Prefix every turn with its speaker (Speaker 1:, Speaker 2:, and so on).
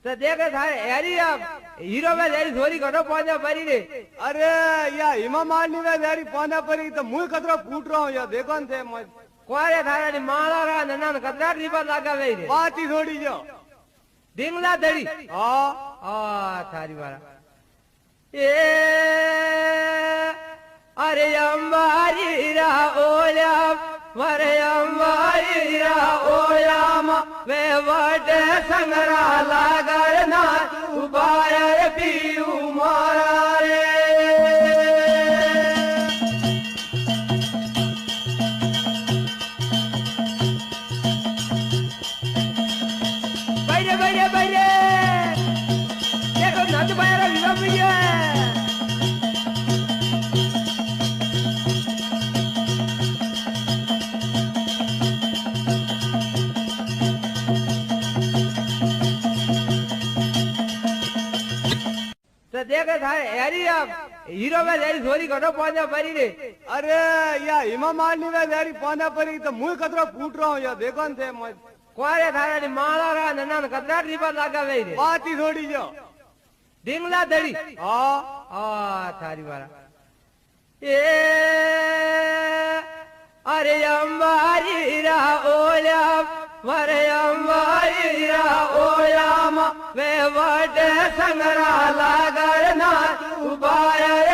Speaker 1: तो देखे थारे यारी आप हीरो में यारी थोड़ी घटो पौधा परी रे।
Speaker 2: अरे या हिमा मारनी में यारी पौधा परी तो मुँह कतरा फूट रहा हूँ यार देखो न थे मैं
Speaker 1: कोरे थारा नी माला रा नन्ना कतरा रिपा लगा वे रे
Speaker 2: बात ही थोड़ी जो
Speaker 1: डिंगला दड़ी
Speaker 2: हाँ
Speaker 1: थारी वाला ये अरे अंबारी रा ओया मरे अंबारी रा ओया वे वटे संगरा लागर ना तू बायर पीऊ मारा रे बैरे बैरे बैरे देखो नच बायर विवा भैया देखे थारे यारी आप हीरो में यारी थोड़ी घटो पौधा परी रे।
Speaker 2: अरे या हिमा मारनी में यारी पौधा परी तो मुँह कतरा फूट रहा हूँ यार देखो न थे मैं
Speaker 1: कोरे थारा नी माला रा नन्ना कतरा रिपा लगा वे रे
Speaker 2: बात ही थोड़ी जो
Speaker 1: डिंगला दड़ी
Speaker 2: हाँ
Speaker 1: थारी वाला ये अरे अंबारी रा ओया मरे अंबारी रा ओया वे वटे संगरा लागर ना तू बायर